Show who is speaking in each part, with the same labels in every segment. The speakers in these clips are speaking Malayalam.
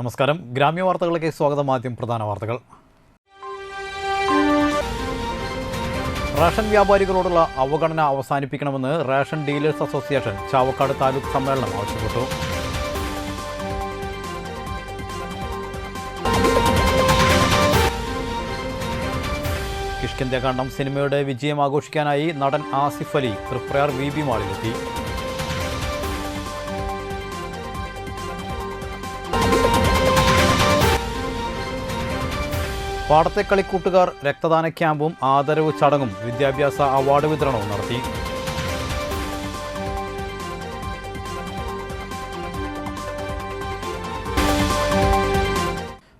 Speaker 1: നമസ്കാരം. ഗ്രാമ്യ വാർത്തകളിലേക്ക് സ്വാഗതം. ആദ്യം പ്രധാന വാർത്തകൾ. റേഷൻ വ്യാപാരികളോടുള്ള അവഗണന അവസാനിപ്പിക്കണമെന്ന് ration dealers association Chavakkad taluk സമ്മേളനം ആവശ്യപ്പെട്ടു. കിഷ്കിന്ധ്യാകാന്ഡം സിനിമയുടെ വിജയം ആഘോഷിക്കാനായി നടൻ ആസിഫ് അലി തൃപ്രയാർ VB മാളിലെത്തി. പാടത്തെ കളിക്കൂട്ടുകാർ രക്തദാന ക്യാമ്പും ആദരവ് ചടങ്ങും വിദ്യാഭ്യാസ അവാർഡ് വിതരണവും നടത്തി.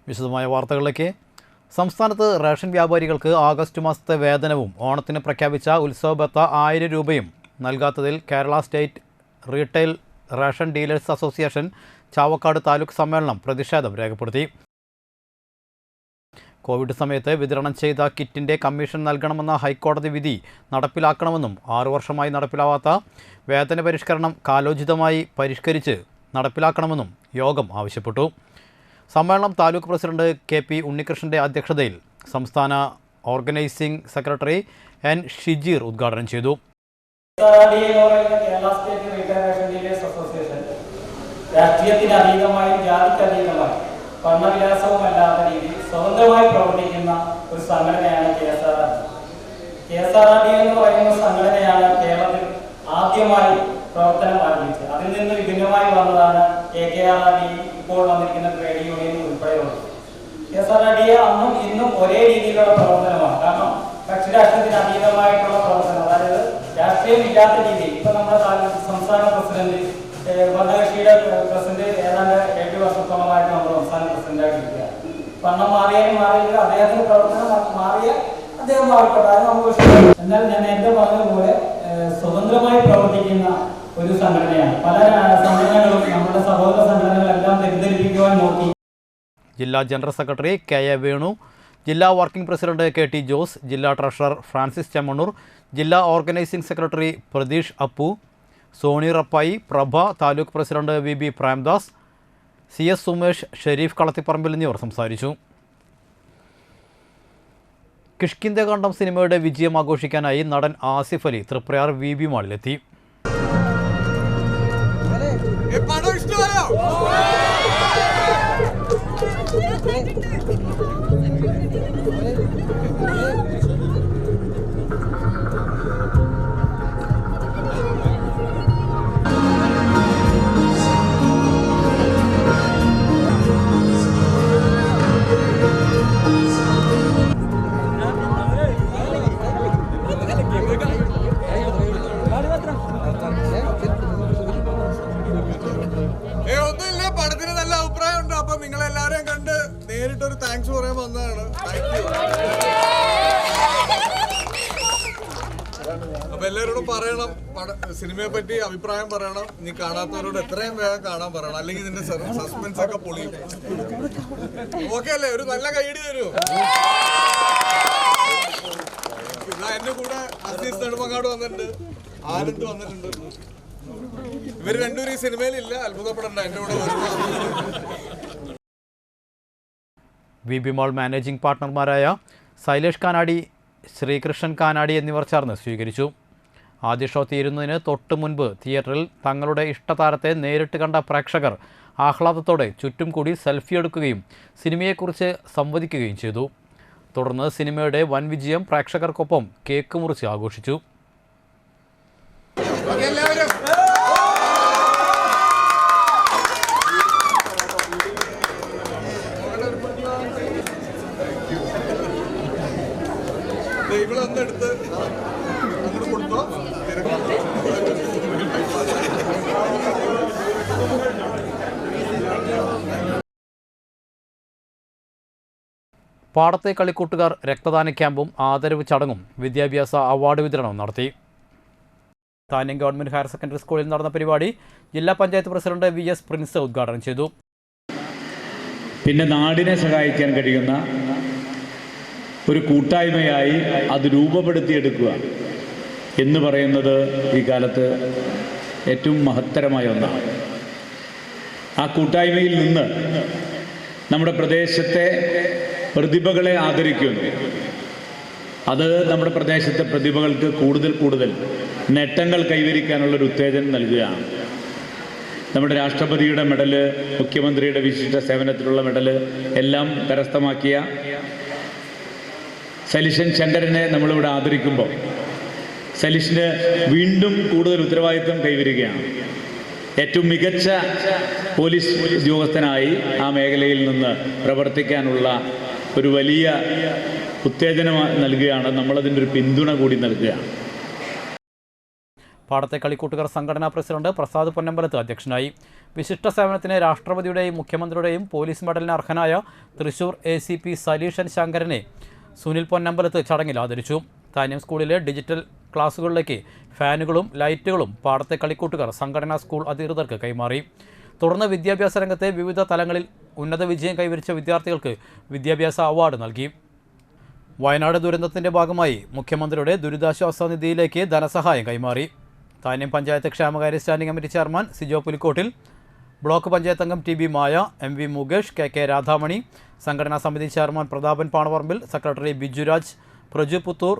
Speaker 1: വിശദമായ വാർത്തകളിലേക്ക്. സംസ്ഥാനത്ത് റേഷൻ വ്യാപാരികൾക്ക് ആഗസ്റ്റ് മാസത്തെ വേതനവും ഓണത്തിന് പ്രഖ്യാപിച്ച ഉത്സവ ബത്ത 1000 രൂപയും നൽകാത്തതിൽ Kerala state retail ration dealers association Chavakkad taluk സമ്മേളനം പ്രതിഷേധം രേഖപ്പെടുത്തി. കോവിഡ് സമയത്ത് വിതരണം ചെയ്ത കിറ്റിൻ്റെ കമ്മീഷൻ നൽകണമെന്ന ഹൈക്കോടതി വിധി നടപ്പിലാക്കണമെന്നും 6 വർഷമായി നടപ്പിലാവാത്ത വേതന പരിഷ്കരണം കാലോചിതമായി പരിഷ്കരിച്ച് നടപ്പിലാക്കണമെന്നും യോഗം ആവശ്യപ്പെട്ടു. സമ്മേളനം താലൂക്ക് പ്രസിഡന്റ് KP ഉണ്ണികൃഷ്ണൻ്റെ അധ്യക്ഷതയിൽ സംസ്ഥാന ഓർഗനൈസിംഗ് സെക്രട്ടറി N ഷിജീർ ഉദ്ഘാടനം ചെയ്തു.
Speaker 2: രാഷ്ട്രീയത്തിനതീതമായും ജാതിക്കതീതമായും വർണ്ണവിലാസവുമല്ലാത്ത രീതിയിൽ സ്വതന്ത്രമായി പ്രവർത്തിക്കുന്ന ഒരു സംഘടനയാണ് KSRRD. KSRRD എന്ന് പറയുന്ന സംഘടനയാണ് കേരളത്തിൽ ആദ്യമായി പ്രവർത്തനം ആരംഭിച്ചത്. അതിൽ നിന്ന് വിഭിന്നമായി വന്നതാണ് AKRRD, ഇപ്പോൾ വന്നിരിക്കുന്ന ട്രേഡ് യൂണിയൻ ഉൾപ്പെടെയുള്ളത്. KSRRD അന്നും ഇന്നും ഒരേ രീതിയിലുള്ള പ്രവർത്തനമാണ്. കാരണം കക്ഷി രാഷ്ട്രീയത്തിന് അതീതമായിട്ടുള്ള പ്രവർത്തനം, അതായത് രാഷ്ട്രീയമില്ലാത്ത രീതിയിൽ. ഇപ്പൊ നമ്മുടെ സംസ്ഥാന പ്രസിഡന്റ് ഭരണകക്ഷിയുടെ പ്രസിഡന്റ് ഏതാണ്ട് 7 വർഷത്തോളമായിട്ട് നമ്മുടെ സംസ്ഥാന പ്രസിഡന്റായിട്ട് ഇരിക്കുക. പണം മാറിയാലും മാറിയില്ല, അദ്ദേഹത്തിന്റെ പ്രവർത്തനം മാറിയ അദ്ദേഹം മാറിക്കോട്ടെ, അത് നമുക്ക് വിഷയം. എന്നാൽ ഞാൻ നേരത്തെ പറഞ്ഞതുപോലെ സ്വതന്ത്രമായി പ്രവർത്തിക്കുന്ന ഒരു സംഘടനയാണ്. പല സംഘടനകളും നമ്മുടെ സഹോദര സംഘടനകളെല്ലാം തെറ്റിദ്ധരിപ്പിക്കുവാൻ നോക്കി.
Speaker 1: ജില്ലാ ജനറൽ സെക്രട്ടറി KA വേണു, ജില്ലാ വർക്കിംഗ് പ്രസിഡന്റ് KT ജോസ്, ജില്ലാ ട്രഷറർ ഫ്രാൻസിസ് ചെമ്മണ്ണൂർ, ജില്ലാ organising secretary Prateesh Appu, Soni Rappai, Prabha, taluk president VB Premdas, CS Sumesh, Sharif Kalathiparambil എന്നിവർ സംസാരിച്ചു. കിഷ്കിന്ധ്യാകാന്ഡം സിനിമയുടെ വിജയം ആഘോഷിക്കാനായി നടൻ ആസിഫ് അലി തൃപ്രയാർ VB മാളിലെത്തി.
Speaker 3: പടത്തിന് നല്ല അഭിപ്രായം ഉണ്ട്. അപ്പൊ നിങ്ങളെല്ലാരെയും കണ്ട് നേരിട്ടൊരു താങ്ക്സ് പറയാൻ വന്നതാണ്. അപ്പൊ എല്ലാവരോടും പറയണം, സിനിമയെ പറ്റി അഭിപ്രായം പറയണം. നീ കാണാത്തവരോട് എത്രയും വേഗം കാണാൻ പറയണം, അല്ലെങ്കിൽ നിന്റെ സസ്പെൻസ് ഒക്കെ പൊളിയും. ഓക്കെ അല്ലേ? ഒരു നല്ല കൈയടി തരൂ. എന്റെ കൂടെ അസീസ് നെടുമങ്ങാട് വന്നിട്ടുണ്ട്, ആനന്ദ് വന്നിട്ടുണ്ട്. ഇവർ രണ്ടുപേരും ഈ സിനിമയിലില്ല, അത്ഭുതപ്പെടണ്ട, എന്റെ കൂടെ
Speaker 1: VB മാൾ മാനേജിംഗ് പാർട്ട്ണർമാരായ ശൈലേഷ് കാനാടി, ശ്രീകൃഷ്ണൻ കാനാടി എന്നിവർ ചേർന്ന് സ്വീകരിച്ചു. ആദ്യ ഷോ തീരുന്നതിന് തൊട്ട് മുൻപ് തിയേറ്ററിൽ തങ്ങളുടെ ഇഷ്ടതാരത്തെ നേരിട്ട് കണ്ട പ്രേക്ഷകർ ആഹ്ലാദത്തോടെ ചുറ്റും കൂടി സെൽഫി എടുക്കുകയും സിനിമയെക്കുറിച്ച് സംവദിക്കുകയും ചെയ്തു. തുടർന്ന് സിനിമയുടെ വൻ വിജയം പ്രേക്ഷകർക്കൊപ്പം കേക്ക് മുറിച്ച് ആഘോഷിച്ചു.
Speaker 3: ഇവളൊന്നെടുത്ത് അങ്ങോട്ട് കൊടുത്തോ.
Speaker 1: പാടത്തെ കളിക്കൂട്ടുകാർ രക്തദാന ക്യാമ്പും ആദരവ് ചടങ്ങും വിദ്യാഭ്യാസ അവാർഡ് വിതരണവും നടത്തി. താന്യം ഗവൺമെൻറ് ഹയർ സെക്കൻഡറി സ്കൂളിൽ നടന്ന പരിപാടി ജില്ലാ പഞ്ചായത്ത് പ്രസിഡന്റ് VS പ്രിൻസ് ഉദ്ഘാടനം ചെയ്തു.
Speaker 4: പിന്നെ നാടിനെ സഹായിക്കാൻ കഴിയുന്ന ഒരു കൂട്ടായ്മയായി അത് രൂപപ്പെടുത്തിയെടുക്കുക എന്ന് പറയുന്നത് ഈ കാലത്ത് ഏറ്റവും മഹത്തരമായ ഒന്നാണ്. ആ കൂട്ടായ്മയിൽ നിന്ന് നമ്മുടെ പ്രദേശത്തെ പ്രതിഭകളെ ആദരിക്കുന്നു. അത് നമ്മുടെ പ്രദേശത്തെ പ്രതിഭകൾക്ക് കൂടുതൽ നേട്ടങ്ങൾ കൈവരിക്കാനുള്ളൊരു ഉത്തേജനം നൽകുകയാണ്. നമ്മുടെ രാഷ്ട്രപതിയുടെ മെഡല്, മുഖ്യമന്ത്രിയുടെ വിശിഷ്ട സേവനത്തിലുള്ള മെഡല് എല്ലാം കരസ്ഥമാക്കിയ സലിഷൻ ശങ്കരനെ നമ്മളിവിടെ ആദരിക്കുമ്പോൾ സലിഷിന് വീണ്ടും കൂടുതൽ ഉത്തരവാദിത്വം കൈവരികയാണ്. ഏറ്റവും മികച്ച പോലീസ് ഉദ്യോഗസ്ഥനായി ആ മേഖലയിൽ നിന്ന് പ്രവർത്തിക്കാനുള്ള ഒരു വലിയ ഉത്തേജനം നൽകുകയാണ്. നമ്മളതിൻ്റെ ഒരു പിന്തുണ കൂടി നൽകുകയാണ്.
Speaker 1: പാടത്തെ കളിക്കൂട്ടുകാർ സംഘടനാ പ്രസിഡന്റ് പ്രസാദ് പൊന്നമ്പലത്ത് അധ്യക്ഷനായി. വിശിഷ്ട സേവനത്തിന് രാഷ്ട്രപതിയുടെയും മുഖ്യമന്ത്രിയുടെയും പോലീസ് മെഡലിന് അർഹനായ തൃശൂർ ACP സലീഷൻ ശങ്കരനെ സുനിൽ പൊന്നമ്പലത്ത് ചടങ്ങിൽ ആദരിച്ചു. താന്യം സ്കൂളിലെ ഡിജിറ്റൽ ക്ലാസുകളിലേക്ക് ഫാനുകളും ലൈറ്റുകളും പാടത്തെ കളിക്കൂട്ടുകാർ സംഘടനാ സ്കൂൾ അധികൃതർക്ക് കൈമാറി. തുടർന്ന് വിദ്യാഭ്യാസ രംഗത്തെ വിവിധ തലങ്ങളിൽ ഉന്നത വിജയം കൈവരിച്ച വിദ്യാർത്ഥികൾക്ക് വിദ്യാഭ്യാസ അവാർഡ് നൽകി. വയനാട് ദുരന്തത്തിൻ്റെ ഭാഗമായി മുഖ്യമന്ത്രിയുടെ ദുരിതാശ്വാസ നിധിയിലേക്ക് ധനസഹായം കൈമാറി. താന്യം പഞ്ചായത്ത് ക്ഷേമകാര്യ standing committee chairman Sijo Pulikkottil, block panchayat അംഗം TB Maya, MV Mukesh, KK Radhamani, സംഘടനാ സമിതി ചെയർമാൻ പ്രതാപൻ പാണപറമ്പിൽ, സെക്രട്ടറി ബിജുരാജ്, പ്രജു പുത്തൂർ,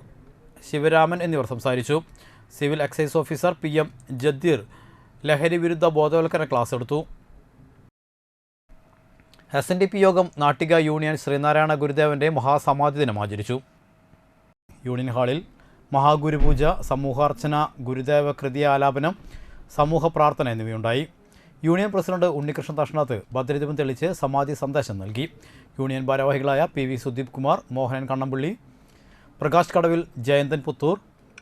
Speaker 1: ശിവരാമൻ എന്നിവർ സംസാരിച്ചു. Civil excise officer PM Jadheer ലഹരി വിരുദ്ധ ബോധവൽക്കരണ ക്ലാസ് എടുത്തു. SNDP യോഗം നാട്ടിക യൂണിയൻ ശ്രീനാരായണ ഗുരുദേവൻ്റെ മഹാസമാധി ദിനം ആചരിച്ചു. യൂണിയൻ ഹാളിൽ മഹാഗുരുപൂജ, സമൂഹാർച്ചന, ഗുരുദേവ കൃതി ആലാപനം, സമൂഹ പ്രാർത്ഥന എന്നിവയുണ്ടായി. യൂണിയൻ പ്രസിഡന്റ് ഉണ്ണികൃഷ്ണൻ തഷ്ണാത്ത് ഭദ്രദീപം തെളിച്ച് സമാധി സന്ദേശം നൽകി. യൂണിയൻ ഭാരവാഹികളായ PV സുദീപ് കുമാർ, മോഹനൻ കണ്ണമ്പള്ളി, പ്രകാശ് കടവിൽ, ജയന്തൻ പുത്തൂർ,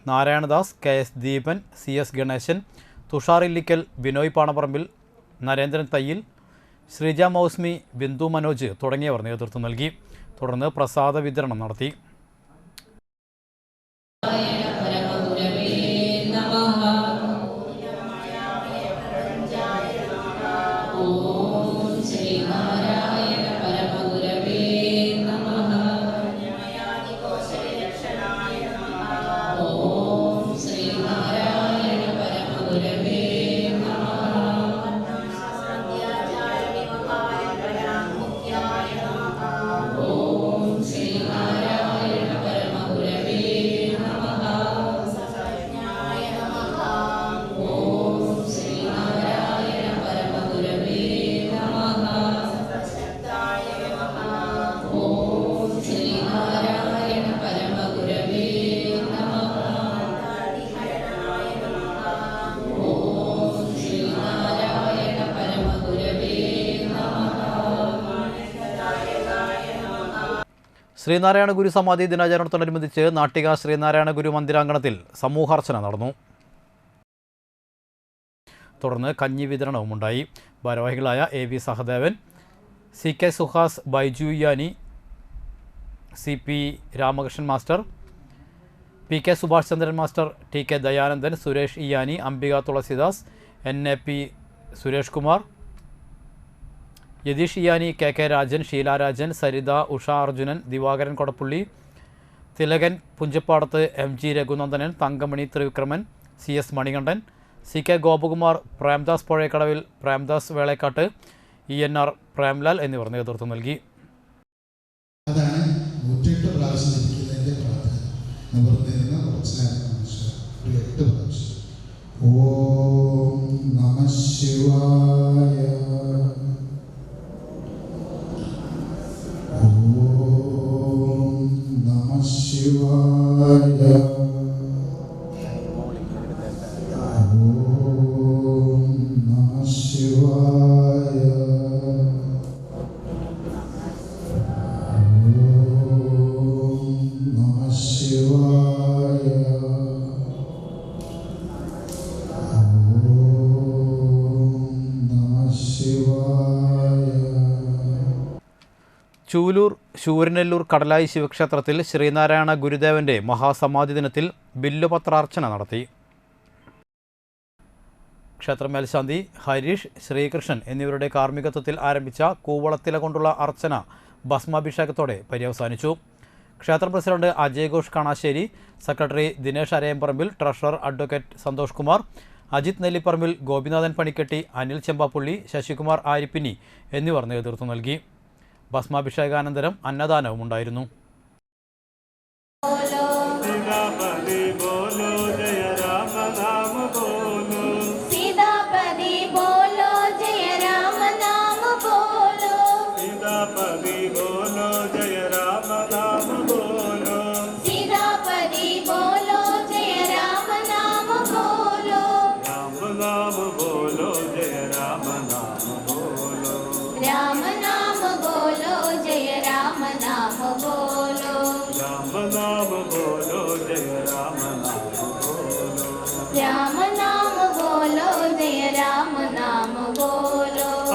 Speaker 1: നാരായണദാസ്, KS ദീപൻ, CS ഗണേശൻ, തുഷാർ ഇല്ലിക്കൽ, ബിനോയ് പാണപ്പറമ്പിൽ, നരേന്ദ്രൻ തയ്യിൽ, ശ്രീജ മൗസ്മി, ബിന്ദു മനോജ് തുടങ്ങിയവർ നേതൃത്വം നൽകി. തുടർന്ന് പ്രസാദ വിതരണം നടത്തി. ശ്രീനാരായണ ഗുരു സമാധി ദിനാചരണത്തോടനുബന്ധിച്ച് നാട്ടിക ശ്രീനാരായണ ഗുരു മന്ദിരാങ്കണത്തിൽ സമൂഹാർച്ചന നടന്നു. തുടർന്ന് കഞ്ഞി വിതരണവും ഉണ്ടായി. ഭാരവാഹികളായ AV Sahadevan, CK Suhas, Baiju Yani, CP Ramakrishnan master, PK Subhash Chandran master, TK Dayanandan, Suresh Iyani, Ambika Thulasidas, NAP Suresh Kumar, Yatheesh Iyani, KK Rajan, Sheela Rajan, Saritha, Usha Arjunan, Divakaran Kodappully, Thilakan Punchappadath, MG Raghunandanan, Thankamani Thrivikraman, CS Manikandan, CK Gopakumar, Premdas Puzhayakkadavil, Premdas Velekkat, ENR Premlal എന്നിവർ നേതൃത്വം നൽകി.
Speaker 5: അതാണ് 108 പ്രാവശ്യം ജപിക്കുന്നതിൻ്റെ പ്രാർത്ഥന. നിവർന്നിരുന്ന കുറച്ച് നേരം 8 പ്രാവശ്യം. ഓം നമഃ ശിവായ, ഓം നമഃ ശിവായ, ഓം നമഃ ശിവായ, നമഃ ശിവായ, നമഃ ശിവായ.
Speaker 1: ചൂലൂർ ശൂരനെല്ലൂർ കടലായി ശിവക്ഷേത്രത്തിൽ ശ്രീനാരായണ ഗുരുദേവൻ്റെ മഹാസമാധി ദിനത്തിൽ ബില്ലുപത്രാർച്ചന നടത്തി. ക്ഷേത്ര മേൽശാന്തി ഹരീഷ്, ശ്രീകൃഷ്ണൻ എന്നിവരുടെ കാർമ്മികത്വത്തിൽ ആരംഭിച്ച കൂവളത്തില കൊണ്ടുള്ള അർച്ചന ഭസ്മാഭിഷേകത്തോടെ പര്യവസാനിച്ചു. ക്ഷേത്ര president Ajay Ghosh Kanassery, secretary Dinesh Arayamparambil, treasurer advocate Santhosh Kumar, Ajith Nelliparambil, Gopinathan Panikketti, Anil Chembappully, Sasikumar Arippini എന്നിവർ നേതൃത്വം നൽകി. ഭസ്മാഭിഷേകാനന്തരം അന്നദാനവും ഉണ്ടായിരുന്നു.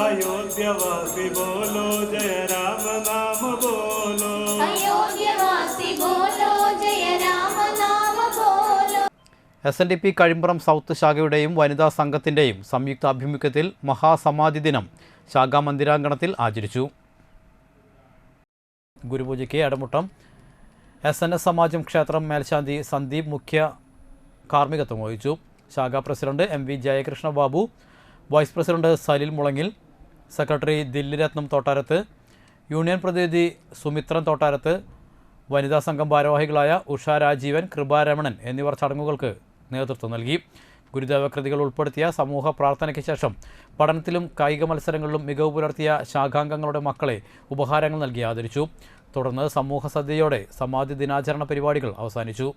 Speaker 6: अयोध्यवासी बोलो जय राम नाम बोलो.
Speaker 7: अयोध्यवासी बोलो जय राम नाम बोलो.
Speaker 1: SNDP കഴിമ്പ്രം സൗത്ത് ശാഖയുടെയും വനിതാ സംഘത്തിൻ്റെയും സംയുക്ത ആഭിമുഖ്യത്തിൽ മഹാസമാധി ദിനം ശാഖാ മന്ദിരാങ്കണത്തിൽ ആചരിച്ചു. ഗുരുപൂജയ്ക്ക് എടമുട്ടം SNS സമാജം ക്ഷേത്രം മേൽശാന്തി സന്ദീപ് മുഖ്യ കാർമ്മികത്വം വഹിച്ചു. ശാഖാ president MV Jayakrishna Babu, vice president Salil Mulangil, secretary Dilliratnam Thottarath, union പ്രതിനിധി സുമിത്രൻ തോട്ടാരത്ത്, വനിതാ സംഘം ഭാരവാഹികളായ ഉഷ രാജീവൻ, കൃപാരമണൻ എന്നിവർ ചടങ്ങുകൾക്ക് നേതൃത്വം നൽകി. ഗുരുദേവകൃതികൾ ഉൾപ്പെടുത്തിയ സമൂഹ പ്രാർത്ഥനയ്ക്ക് ശേഷം പഠനത്തിലും കായിക മത്സരങ്ങളിലും മികവ് പുലർത്തിയ ശാഖാംഗങ്ങളുടെ മക്കളെ ഉപഹാരങ്ങൾ നൽകി ആദരിച്ചു. തുടർന്ന് സമൂഹ സദ്യയോടെ സമാധി ദിനാചരണ പരിപാടികൾ അവസാനിച്ചു.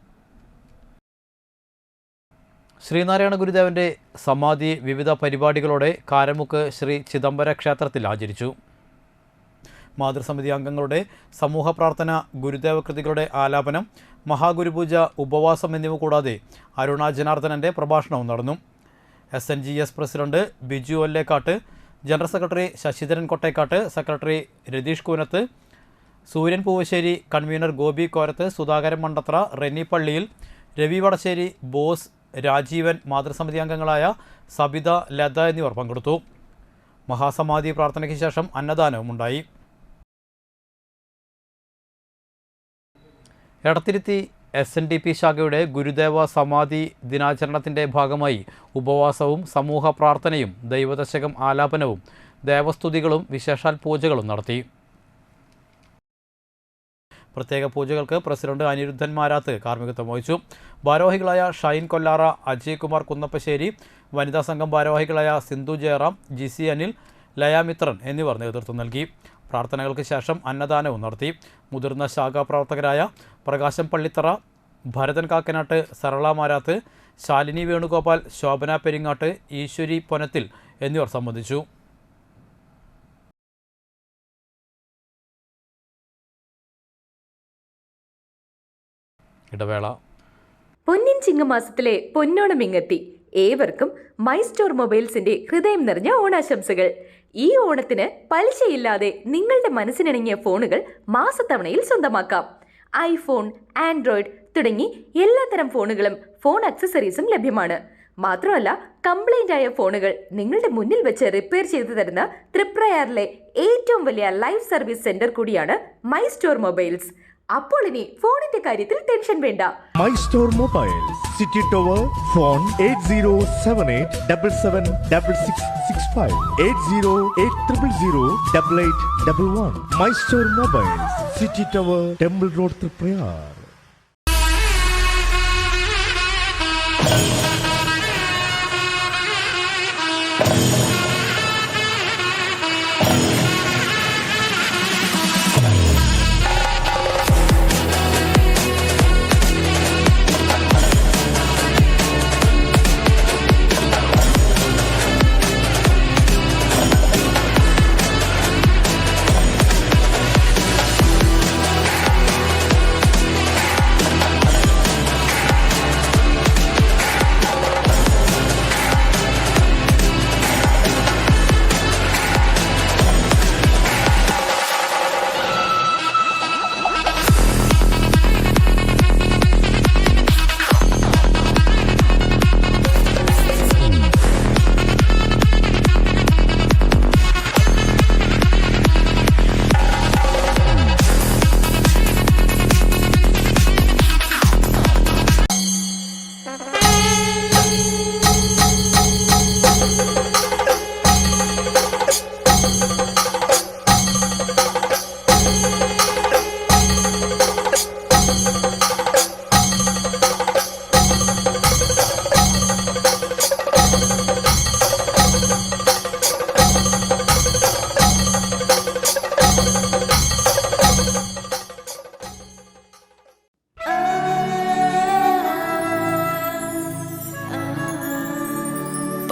Speaker 1: ശ്രീനാരായണ ഗുരുദേവൻ്റെ സമാധി വിവിധ പരിപാടികളോടെ കാരമുക്ക് ശ്രീ ചിദംബര ക്ഷേത്രത്തിൽ ആചരിച്ചു. മാതൃസമിതി അംഗങ്ങളുടെ സമൂഹ പ്രാർത്ഥന, ഗുരുദേവ കൃതികളുടെ ആലാപനം, മഹാഗുരുപൂജ, ഉപവാസം എന്നിവ കൂടാതെ അരുണ ജനാർദ്ദനൻ്റെ പ്രഭാഷണവും നടന്നു. SNGS president Biju Ollekkatt, general secretary Sasidharan Kottekkatt, secretary Ratheesh Koonath, Suryan Poovassery, convener Gopi Korath, Sudhakaran Mandathra, Renny Palliyil, Ravi Vadassery, Bose, Rajeevan, മാതൃസമിതി അംഗങ്ങളായ സബിത, ലത എന്നിവർ പങ്കെടുത്തു. മഹാസമാധി പ്രാർത്ഥനയ്ക്ക് ശേഷം അന്നദാനവും ഉണ്ടായി. എടത്തിരുത്തി SNDP ശാഖയുടെ ഗുരുദേവ സമാധി ദിനാചരണത്തിൻ്റെ ഭാഗമായി ഉപവാസവും സമൂഹ പ്രാർത്ഥനയും ദൈവദശകം ആലാപനവും ദേവസ്തുതികളും വിശേഷാൽ പൂജകളും നടത്തി. പ്രത്യേക പൂജകൾക്ക് പ്രസിഡന്റ് അനിരുദ്ധൻ മാരാത്ത് കാർമ്മികത്വം വഹിച്ചു. ഭാരവാഹികളായ ഷൈൻ കൊല്ലാറ, അജയ് കുമാർ കുന്നപ്പശ്ശേരി, വനിതാ സംഘം ഭാരവാഹികളായ സിന്ധു ജയറാം, GC അനിൽ, ലയാമിത്രൻ എന്നിവർ നേതൃത്വം നൽകി. പ്രാർത്ഥനകൾക്ക് ശേഷം അന്നദാനവും നടത്തി. മുതിർന്ന ശാഖാ പ്രവർത്തകരായ പ്രകാശം പള്ളിത്തറ, ഭരതൻ കാക്കനാട്ട്, സരള മാരാത്ത്, ശാലിനി വേണുഗോപാൽ, ശോഭന പെരിങ്ങാട്ട്, ഈശ്വരി പൊനത്തിൽ എന്നിവർ സംബന്ധിച്ചു. ഇടവേള.
Speaker 8: പൊന്നിൻ ചിങ്ങമാസത്തിലെ പൊന്നോണം ഇങ്ങെത്തി. ഏവർക്കും മൈ സ്റ്റോർ മൊബൈൽസിന്റെ ഹൃദയം നിറഞ്ഞ ഓണാശംസകൾ. ഈ ഓണത്തിന് പലിശയില്ലാതെ നിങ്ങളുടെ മനസ്സിനിണങ്ങിയ ഫോണുകൾ മാസത്തവണയിൽ സ്വന്തമാക്കാം. ഐഫോൺ, ആൻഡ്രോയിഡ് തുടങ്ങി എല്ലാത്തരം ഫോണുകളും ഫോൺ ആക്സസറീസും ലഭ്യമാണ്. മാത്രമല്ല, കംപ്ലൈന്റ് ആയ ഫോണുകൾ നിങ്ങളുടെ മുന്നിൽ വെച്ച് റിപ്പയർ ചെയ്തു തരുന്ന തൃപ്രയാറിലെ ഏറ്റവും വലിയ ലൈവ് സർവീസ് സെന്റർ കൂടിയാണ് മൈ സ്റ്റോർ മൊബൈൽസ്. അപ്പോൾ ഇനി ഫോണിന്റെ കാര്യത്തിൽ ടെൻഷൻ വേണ്ട.
Speaker 9: My store mobile, city tower, phone 8078776665 8080008811. My store mobile, city tower, temple road, Triprayar.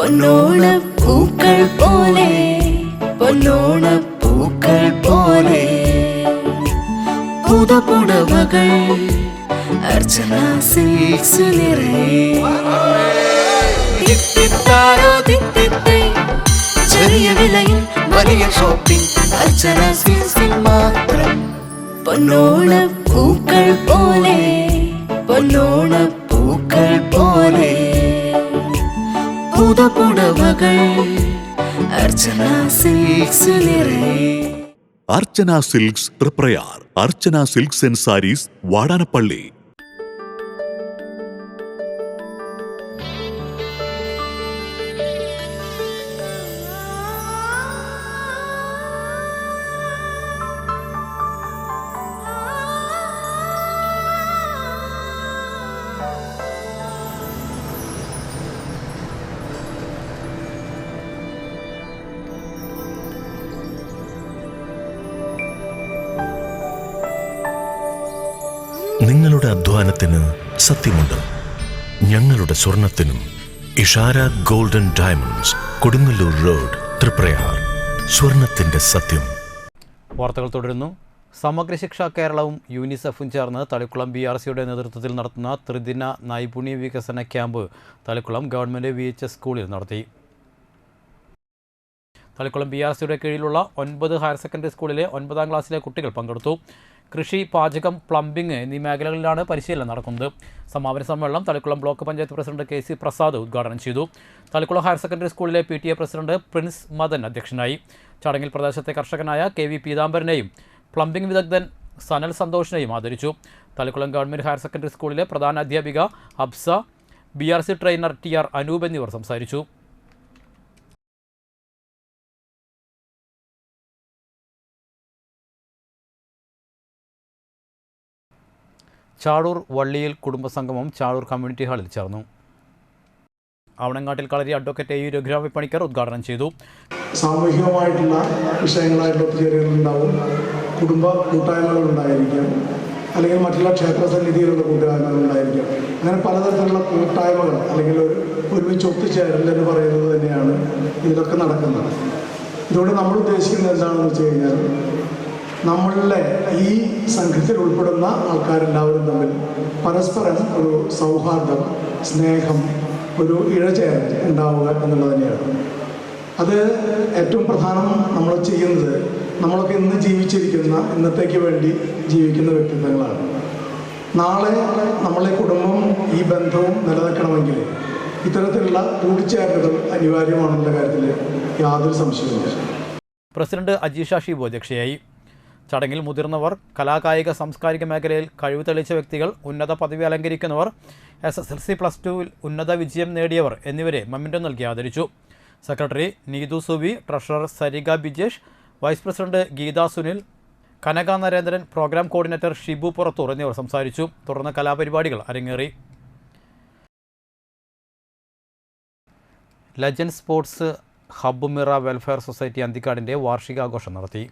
Speaker 7: പൊന്നോണപ്പൂക്കൾ പോലെ പൊന്നോണപ്പൂക്കൾ പോലെ പുതുപുടവകൾ അർച്ചന സിൽക്സ് ചെറിയ വിലയിൽ വലിയ ഷോപ്പിംഗ് അർച്ചന സിൽക്സിൽ മാത്രം പൊന്നോണപ്പൂക്കൾ പോലെ പൊന്നോണപ്പൂക്കൾ പോലെ പുതുപുടവകൾ Archana silks
Speaker 10: Archana silks Triprayar. Archana silks and sarees Vadanappally.
Speaker 9: നിങ്ങളുടെ അധ്വാനത്തിന് സത്യമുണ്ട്. ഞങ്ങളുടെ സ്വർണത്തിനും. Ishara golden diamonds, Kodungallur road, Triprayar. സ്വർണത്തിന്റെ സത്യം.
Speaker 1: വാർത്തകൾ തുടരുന്നു. സമഗ്ര ശിക്ഷ കേരളവും യൂനിസെഫും ചേർന്ന് തളിക്കുളം BRCയുടെ നേതൃത്വത്തിൽ നടത്തുന്ന ത്രിദിന നൈപുണ്യ വികസന ക്യാമ്പ് തളിക്കുളം ഗവൺമെൻറ് VHS സ്കൂളിൽ നടത്തി. തളിക്കുളം BRCയുടെ കീഴിലുള്ള 9 ഹയർ സെക്കൻഡറി സ്കൂളിലെ 9ാം ക്ലാസ്സിലെ കുട്ടികൾ പങ്കെടുത്തു. കൃഷി, പാചകം, പ്ലംബിംഗ് എന്നീ മേഖലകളിലാണ് പരിശീലനം നടക്കുന്നത്. സമാപന സമ്മേളനം Thalikulam block panchayat president KC Prasad ഉദ്ഘാടനം ചെയ്തു. തളിക്കുളം ഹയർ സെക്കൻഡറി സ്കൂളിലെ PTA പ്രസിഡന്റ് പ്രിൻസ് മദൻ അധ്യക്ഷനായി. ചടങ്ങിൽ പ്രദേശത്തെ കർഷകനായ KV പീതാംബരനെയും പ്ലംബിംഗ് വിദഗ്ധൻ സനൽ സന്തോഷിനെയും ആദരിച്ചു. തളിക്കുളം ഗവൺമെൻറ് ഹയർ സെക്കൻഡറി സ്കൂളിലെ പ്രധാന അധ്യാപിക Habsa, BRC trainer TR Anoop എന്നിവർ സംസാരിച്ചു. ചാഴൂർ വള്ളിയിൽ കുടുംബസംഗമം ചാഴൂർ കമ്മ്യൂണിറ്റി ഹാളിൽ ചേർന്നു. ആവണങ്ങാട്ടിൽ കളരി അഡ്വക്കേറ്റ് AU രഘുരാമ പണിക്കർ ഉദ്ഘാടനം ചെയ്തു.
Speaker 5: സാമൂഹികമായിട്ടുള്ള വിഷയങ്ങളായിട്ടുള്ള ഒത്തുചേരലുണ്ടാവും, കുടുംബ കൂട്ടായ്മകൾ ഉണ്ടായിരിക്കാം, അല്ലെങ്കിൽ മറ്റുള്ള ക്ഷേത്ര സന്നിധിയിലുള്ള കൂട്ടായ്മകൾ ഉണ്ടായിരിക്കാം. അങ്ങനെ പലതരത്തിലുള്ള കൂട്ടായ്മകൾ അല്ലെങ്കിൽ ഒരുമിച്ച് ഒത്തുചേരൽ എന്ന് പറയുന്നത് തന്നെയാണ് ഇതിലൊക്കെ നടക്കുന്നത്. ഇതോടെ നമ്മൾ ഉദ്ദേശിക്കുന്നത് എന്താണെന്ന് വെച്ച് കഴിഞ്ഞാൽ, നമ്മളുടെ ഈ സംഘത്തിൽ ഉൾപ്പെടുന്ന ആൾക്കാരെല്ലാവരും തമ്മിൽ പരസ്പരം ഒരു സൗഹാർദ്ദം, സ്നേഹം, ഒരു ഇഴചേരൽ ഉണ്ടാവുക എന്നുള്ളത് തന്നെയാണ്. അത് ഏറ്റവും പ്രധാനം നമ്മൾ ചെയ്യുന്നത്, നമ്മളൊക്കെ ഇന്ന് ജീവിച്ചിരിക്കുന്ന, ഇന്നത്തേക്ക് വേണ്ടി ജീവിക്കുന്ന വ്യക്തിത്വങ്ങളാണ്. നാളെ നമ്മളെ കുടുംബം, ഈ ബന്ധവും നിലനിൽക്കണമെങ്കിൽ ഇത്തരത്തിലുള്ള കൂടിച്ചേരലുകൾ അനിവാര്യമാണെന്നുള്ള കാര്യത്തിൽ യാതൊരു സംശയവുമില്ല.
Speaker 1: പ്രസിഡന്റ് അജീഷ ഷിബു അധ്യക്ഷയായി. ചടങ്ങിൽ മുതിർന്നവർ, കലാകായിക സാംസ്കാരിക മേഖലയിൽ കഴിവ് തെളിയിച്ച വ്യക്തികൾ, ഉന്നത പദവി അലങ്കരിക്കുന്നവർ, SSLC+2 ഉന്നത വിജയം നേടിയവർ എന്നിവരെ മൊമെന്റോ നൽകി ആദരിച്ചു. Secretary Neethu Suvi, treasurer Sarika Bijesh, vice president Geetha Sunil, Kanaka Narendran, programme coordinator Shibu Purathur എന്നിവർ സംസാരിച്ചു. തുടർന്ന് കലാപരിപാടികൾ അരങ്ങേറി. Legend sports hub Mira welfare society അന്തിക്കാടിൻ്റെ വാർഷികാഘോഷം നടത്തി.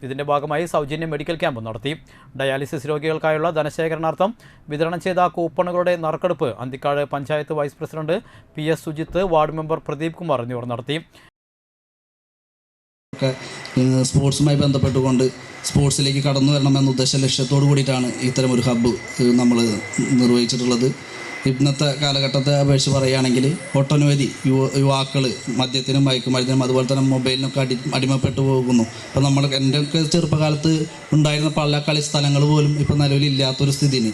Speaker 1: ഇതിൻ്റെ ഭാഗമായി സൗജന്യ മെഡിക്കൽ ക്യാമ്പ് നടത്തി. ഡയാലിസിസ് രോഗികൾക്കായുള്ള ധനശേഖരണാർത്ഥം വിതരണം ചെയ്ത കൂപ്പണുകളുടെ നറുക്കെടുപ്പ് Anthikad panchayat vice president PS Sujith, ward member Pradeep Kumar എന്നിവർ നടത്തി.
Speaker 11: സ്പോർട്സുമായി ബന്ധപ്പെട്ടുകൊണ്ട് സ്പോർട്സിലേക്ക് കടന്നു വരണമെന്ന ഉദ്ദേശ ലക്ഷ്യത്തോടു കൂടിയിട്ടാണ് ഇത്തരം ഒരു ഹബ്ബ് നമ്മൾ നിർവഹിച്ചിട്ടുള്ളത്. ഇന്നത്തെ കാലഘട്ടത്തെ അപേക്ഷിച്ച് പറയുകയാണെങ്കിൽ ഒട്ടനവധി യുവാക്കൾ മദ്യത്തിനും മയക്കുമരുന്നിനും അതുപോലെ തന്നെ മൊബൈലിനൊക്കെ അടിമപ്പെട്ടു പോകുന്നു. ഇപ്പോൾ എൻ്റെയൊക്കെ ചെറുപ്പകാലത്ത് ഉണ്ടായിരുന്ന പല കളിസ്ഥലങ്ങൾ പോലും ഇപ്പോൾ നിലവിലില്ലാത്തൊരു സ്ഥിതിന്.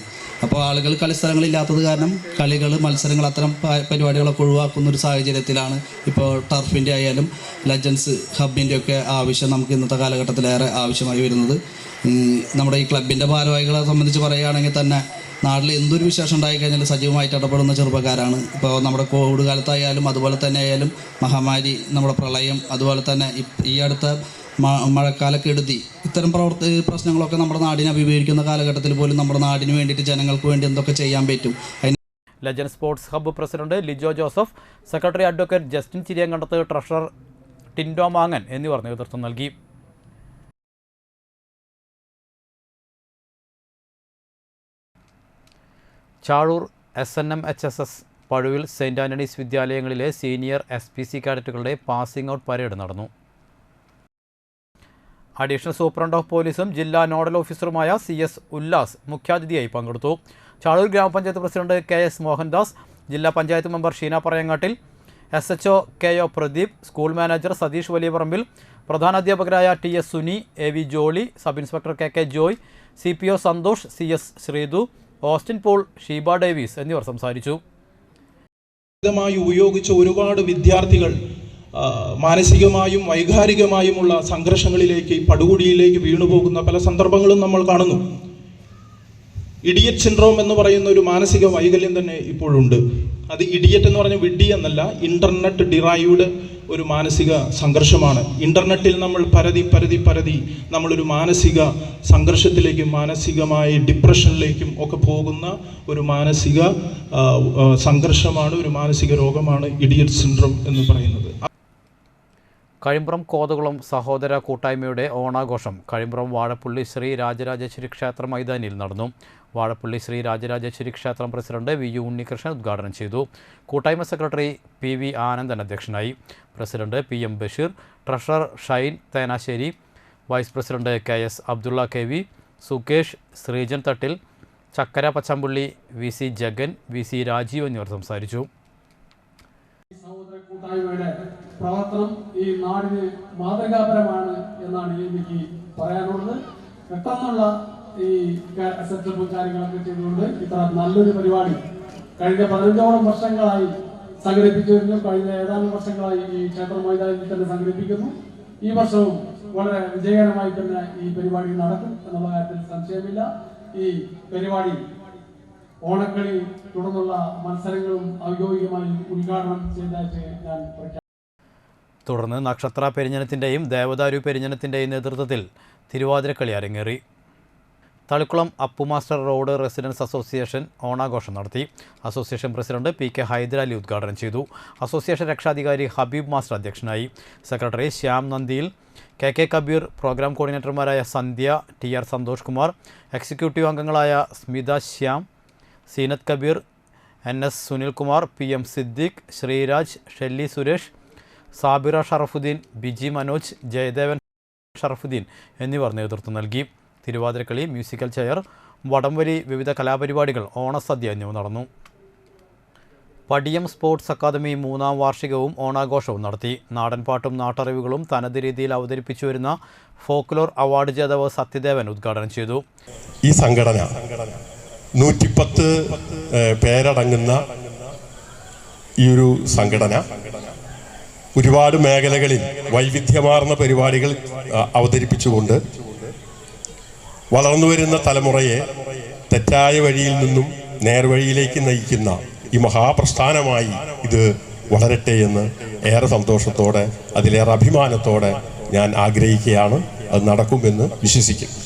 Speaker 11: അപ്പോൾ ആളുകൾ കളിസ്ഥലങ്ങളില്ലാത്തത് കാരണം മത്സരങ്ങൾ അത്തരം പരിപാടികളൊക്കെ ഒഴിവാക്കുന്ന ഒരു സാഹചര്യത്തിലാണ് ഇപ്പോൾ ടർഫിൻ്റെ ആയാലും ലെജൻസ് ഹബിൻ്റെയൊക്കെ ആവശ്യം നമുക്ക് ഇന്നത്തെ കാലഘട്ടത്തിലേറെ ആവശ്യമായി വരുന്നത്. നമ്മുടെ ഈ ക്ലബിൻ്റെ ഭാരവാഹികളെ സംബന്ധിച്ച് പറയുകയാണെങ്കിൽ തന്നെ നാട്ടിൽ എന്തൊരു വിശേഷം ഉണ്ടായിക്കഴിഞ്ഞാൽ സജീവമായിട്ട് ഇടപെടുന്ന ചെറുപ്പക്കാരാണ്. ഇപ്പോൾ നമ്മുടെ കോവിഡ് കാലത്തായാലും അതുപോലെ തന്നെ ആയാലും മഹാമാരി, നമ്മുടെ പ്രളയം, അതുപോലെ തന്നെ ഈ അടുത്ത മഴക്കാലക്കെടുതി, ഇത്തരം പ്രശ്നങ്ങളൊക്കെ നമ്മുടെ നാടിനെ അഭിമുഖീകരിക്കുന്ന കാലഘട്ടത്തിൽ പോലും നമ്മുടെ നാടിന് വേണ്ടിയിട്ട് ജനങ്ങൾക്ക് വേണ്ടി എന്തൊക്കെ ചെയ്യാൻ പറ്റും.
Speaker 1: Legend sports hub president Lijo Joseph, secretary advocate Justin Chiriyankandath, treasurer Tindo മാങ്ങൻ എന്നിവർ നേതൃത്വം നൽകി. Chazhoor SNM HSS Pazhuvil Saint Antony's വിദ്യാലയങ്ങളിലെ സീനിയർ SPC കാഡറ്റുകളുടെ പാസിംഗ് ഔട്ട് പരേഡ് നടന്നു. അഡീഷണൽ സൂപ്രണ്ട് ഓഫ് പോലീസും ജില്ലാ നോഡൽ ഓഫീസറുമായ CS ഉല്ലാസ് മുഖ്യാതിഥിയായി പങ്കെടുത്തു. ചാളൂർ ഗ്രാമപഞ്ചായത്ത് പ്രസിഡന്റ് KS മോഹൻദാസ്, ജില്ലാ panchayat member Sheena Parayangattil, SHO KO Pradeep, school manager Satheesh Valiyaparambil, പ്രധാനാധ്യാപകരായ TS Suni, AV Jolly, sub inspector KK Joy, CPO Santhosh, CS Sreethu, Austin Paul, Sheeba Davis എന്നിവർ സംസാരിച്ചു.
Speaker 12: ഉപയോഗിച്ച ഒരുപാട് വിദ്യാർത്ഥികൾ മാനസികമായും വൈകാരികമായുമുള്ള സംഘർഷങ്ങളിലേക്ക്, പടുകുടിയിലേക്ക് വീണുപോകുന്ന പല സന്ദർഭങ്ങളും നമ്മൾ കാണുന്നു. ഇഡിയറ്റ് സിൻഡ്രോം എന്ന് പറയുന്ന ഒരു മാനസിക വൈകല്യം തന്നെ ഇപ്പോഴുണ്ട്. അത് ഇഡിയറ്റ് എന്ന് പറഞ്ഞ വിഡ്ഢി എന്നല്ല, ഇൻ്റർനെറ്റ് ഡിറൈവ്ഡ് ഒരു മാനസിക സംഘർഷമാണ്. ഇൻ്റർനെറ്റിൽ നമ്മൾ പരതി നമ്മളൊരു മാനസിക സംഘർഷത്തിലേക്കും മാനസികമായ ഡിപ്രഷനിലേക്കും ഒക്കെ പോകുന്ന ഒരു മാനസിക സംഘർഷമാണ്, ഒരു മാനസിക രോഗമാണ് ഇഡിയറ്റ് സിൻഡ്രോം എന്ന് പറയുന്നത്.
Speaker 1: കഴിമ്പ്രം കോതകുളം സഹോദര കൂട്ടായ്മയുടെ ഓണാഘോഷം കഴിമ്പ്രം വാഴപ്പള്ളി ശ്രീ രാജരാജേശ്വരി ക്ഷേത്ര മൈതാനിയിൽ നടന്നു. വാഴപ്പള്ളി ശ്രീ രാജരാജേശ്വരി ക്ഷേത്രം പ്രസിഡന്റ് VU ഉണ്ണികൃഷ്ണൻ ഉദ്ഘാടനം ചെയ്തു. കൂട്ടായ്മ സെക്രട്ടറി PV ആനന്ദൻ അധ്യക്ഷനായി. President PM Basheer, treasurer Shine Thenassery, vice president KS Abdulla KV, Sukesh, Sreejan Thattil, Chakkara Pachampully, VC Jagan, VC Rajeev എന്നിവർ സംസാരിച്ചു.
Speaker 13: പ്രവർത്തനം ഈ നാടിന് മാതൃകാപരമാണ് എന്നാണ് എനിക്ക് പറയാനുള്ളത്. പെട്ടെന്നുള്ള ഈ സെറ്റപ്പ് കാര്യങ്ങളൊക്കെ ചെയ്തുകൊണ്ട് ഇത്ര നല്ലൊരു പരിപാടി കഴിഞ്ഞ 15ഓളം വർഷങ്ങളായി സംഘടിപ്പിച്ചു വരുന്നു. കഴിഞ്ഞ ഏതാനും വർഷങ്ങളായി ഈ ക്ഷേത്ര മൈതാനിൽ തന്നെ സംഘടിപ്പിക്കുന്നു. ഈ വർഷവും വളരെ വിജയകരമായി തന്നെ ഈ പരിപാടി നടക്കും എന്നുള്ള കാര്യത്തിൽ സംശയമില്ല. ഈ പരിപാടി ഓണക്കളി തുടർന്നുള്ള മത്സരങ്ങളും ഔദ്യോഗികമായി ഉദ്ഘാടനം ചെയ്തതായിട്ട് ഞാൻ പ്രഖ്യാപിച്ചു.
Speaker 1: തുടർന്ന് നക്ഷത്ര പെരിഞ്ഞനത്തിൻ്റെയും ദേവദാരു പെരിഞ്ഞനത്തിൻ്റെയും നേതൃത്വത്തിൽ തിരുവാതിരക്കളി അരങ്ങേറി. Thalikkulam Appu Master road residence association ഓണാഘോഷം നടത്തി. അസോസിയേഷൻ പ്രസിഡന്റ് PK ഹൈദരാലി ഉദ്ഘാടനം ചെയ്തു. അസോസിയേഷൻ രക്ഷാധികാരി ഹബീബ് മാസ്റ്റർ അധ്യക്ഷനായി. Secretary Shyam Nandiyil, KK Kabeer, programme കോർഡിനേറ്റർമാരായ സന്ധ്യ, TR സന്തോഷ് കുമാർ, എക്സിക്യൂട്ടീവ് അംഗങ്ങളായ സ്മിത ശ്യാം, സീനത്ത് കബീർ, NS സുനിൽകുമാർ, PM സിദ്ദിഖ്, ശ്രീരാജ്, ഷെല്ലി സുരേഷ്, സാബിറ ഷറഫുദ്ദീൻ, ബിജി മനോജ്, ജയദേവൻ ഷറഫുദ്ദീൻ എന്നിവർ നേതൃത്വം നൽകി. തിരുവാതിരക്കളി, മ്യൂസിക്കൽ ചെയർ, വടംവലി, വിവിധ കലാപരിപാടികൾ, ഓണസദ്യ എന്നിവ നടന്നു. പടിയം സ്പോർട്സ് അക്കാദമി 3ാം വാർഷികവും ഓണാഘോഷവും നടത്തി. നാടൻപാട്ടും നാട്ടറിവുകളും തനത് രീതിയിൽ അവതരിപ്പിച്ചു വരുന്ന ഫോക്ലോർ അവാർഡ് ജേതാവ് സത്യദേവൻ ഉദ്ഘാടനം ചെയ്തു.
Speaker 14: ഈ സംഘടന 110 പേരടങ്ങുന്ന ഈ ഒരു സംഘടന ഒരുപാട് മേഖലകളിൽ വൈവിധ്യമാർന്ന പരിപാടികൾ അവതരിപ്പിച്ചുകൊണ്ട് വളർന്നു വരുന്ന തലമുറയെ തെറ്റായ വഴിയിൽ നിന്നും നേർവഴിയിലേക്ക് നയിക്കുന്ന ഈ മഹാപ്രസ്ഥാനമായി ഇത് വളരട്ടെ എന്ന് ഏറെ സന്തോഷത്തോടെ, അതിലേറെ അഭിമാനത്തോടെ ഞാൻ ആഗ്രഹിക്കുകയാണ്. അത് നടക്കുമെന്ന് വിശ്വസിക്കുന്നു.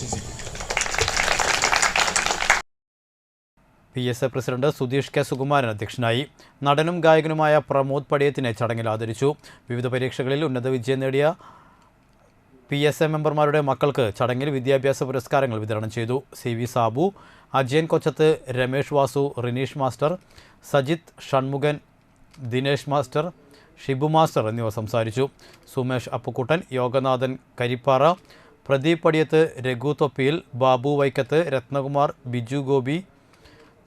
Speaker 1: PSA president Sudheesh K Sukumaran അധ്യക്ഷനായി. നടനും ഗായകനുമായ പ്രമോദ് പടിയത്തിനെ ചടങ്ങിൽ ആദരിച്ചു. വിവിധ പരീക്ഷകളിൽ ഉന്നത വിജയം നേടിയ PSA മെമ്പർമാരുടെ മക്കൾക്ക് ചടങ്ങിൽ വിദ്യാഭ്യാസ പുരസ്കാരങ്ങൾ വിതരണം ചെയ്തു. CV Sabu, Ajayan Kochath, Ramesh Vasu, Rineesh master, Sajith, Shanmughan, Dinesh master, Shibu master എന്നിവർ സംസാരിച്ചു. സുമേഷ് അപ്പുക്കുട്ടൻ, യോഗനാഥൻ കരിപ്പാറ, പ്രദീപ് പടിയത്ത്, രഘു തൊപ്പിയിൽ, ബാബു വൈക്കത്ത്, രത്നകുമാർ, ബിജു ഗോപി,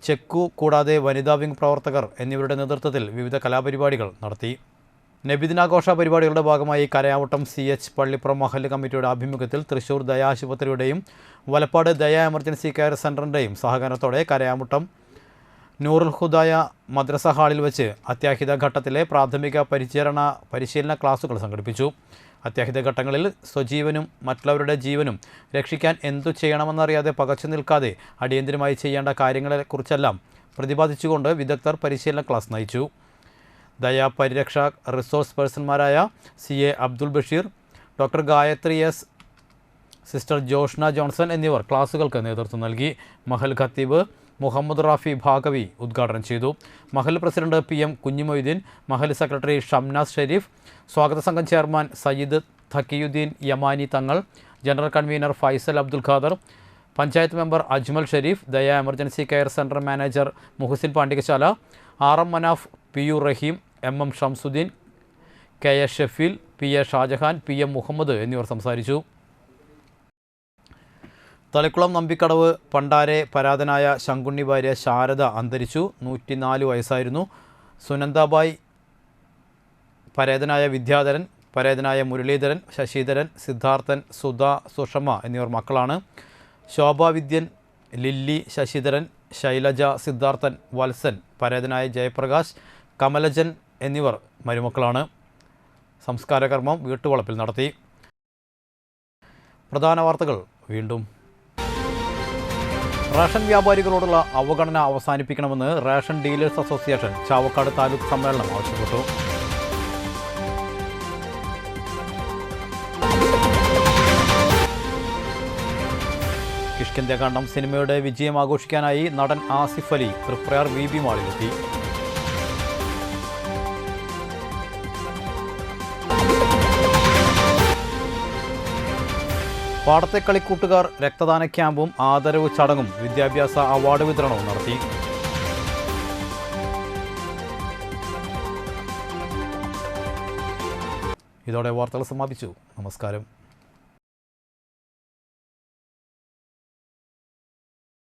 Speaker 1: ചെക്കു കൂടാതെ വനിതാ വിംഗ് പ്രവർത്തകർ എന്നിവരുടെ നേതൃത്വത്തിൽ വിവിധ കലാപരിപാടികൾ നടത്തി. നബിദിനാഘോഷ പരിപാടികളുടെ ഭാഗമായി കരയാവട്ടം CH പള്ളിപ്പുറം മഹല്ല് കമ്മിറ്റിയുടെ ആഭിമുഖ്യത്തിൽ തൃശൂർ ദയ ആശുപത്രിയുടെയും വലപ്പാട് ദയ എമർജൻസി കെയർ സെൻ്ററിൻ്റെയും സഹകരണത്തോടെ കരയാവട്ടം നൂറുൽ ഹുദായ മദ്രസ ഹാളിൽ വെച്ച് അത്യാഹിത ഘട്ടത്തിലെ പ്രാഥമിക പരിശീലന ക്ലാസുകൾ സംഘടിപ്പിച്ചു. അത്യാഹിത ഘട്ടങ്ങളിൽ സ്വജീവനും മറ്റുള്ളവരുടെ ജീവനും രക്ഷിക്കാൻ എന്തു ചെയ്യണമെന്നറിയാതെ പകച്ചു നിൽക്കാതെ അടിയന്തരമായി ചെയ്യേണ്ട കാര്യങ്ങളെക്കുറിച്ചെല്ലാം പ്രതിപാദിച്ചുകൊണ്ട് വിദഗ്ധർ പരിശീലന ക്ലാസ് നയിച്ചു. ദയാ പരിരക്ഷ റിസോഴ്സ് പേഴ്സൺമാരായ CA Abdul Basheer, doctor Gayathri S, sister Joshna Johnson എന്നിവർ ക്ലാസുകൾക്ക് നേതൃത്വം നൽകി. മഹൽ ഖത്തീബ് മുഹമ്മദ് റാഫി ഭാഗവി ഉദ്ഘാടനം ചെയ്തു. മഹൽ പ്രസിഡന്റ് PM കുഞ്ഞിമൊയ്തീൻ, മഹൽ സെക്രട്ടറി ഷംനാസ് ഷെരീഫ്, സ്വാഗത സംഘം chairman Sayyid Thakiyuddeen Yamani Thangal, general convener Faisal Abdul Khader, panchayat member Ajmal Sharif, Daya emergency care centre manager Muhasin Pandikasala, RM Manaf, PU Raheem, MM Shamsuddeen, KA Shafeel, PA Shahjahan, PM Muhammad എന്നിവർ സംസാരിച്ചു. തളിക്കുളം നമ്പിക്കടവ് പണ്ടാരെ പരാതനായ ശങ്കുണ്ണി ഭാര്യ ശാരദ അന്തരിച്ചു. 104 വയസ്സായിരുന്നു. സുനന്ദാബായ്, പരേതനായ വിദ്യാധരൻ, പരേതനായ മുരളീധരൻ, ശശിധരൻ, സിദ്ധാർത്ഥൻ, സുധ, സുഷമ എന്നിവർ മക്കളാണ്. ശോഭാവിദ്യൻ, ലില്ലി, ശശിധരൻ, ശൈലജ, സിദ്ധാർത്ഥൻ, വത്സൻ, പരേതനായ ജയപ്രകാശ്, കമലജൻ എന്നിവർ മരുമക്കളാണ്. സംസ്കാരകർമ്മം വീട്ടുവളപ്പിൽ നടത്തി. പ്രധാന വാർത്തകൾ വീണ്ടും. റേഷൻ വ്യാപാരികളോടുള്ള അവഗണന അവസാനിപ്പിക്കണമെന്ന് ration dealers association Chavakkad taluk സമ്മേളനം ആവശ്യപ്പെട്ടു. കിഷ്കിന്ധ്യാകാന്ഡം സിനിമയുടെ വിജയം ആഘോഷിക്കാനായി നടൻ ആസിഫ് അലി തൃപ്രയാർ VB മാളിലെത്തി. പാടത്തെ കളിക്കൂട്ടുകാർ രക്തദാന ക്യാമ്പും ആദരവ് ചടങ്ങും വിദ്യാഭ്യാസ അവാർഡ് വിതരണവും നടത്തി. ഇതോടെ വാർത്തകൾ സമാപിച്ചു. നമസ്കാരം.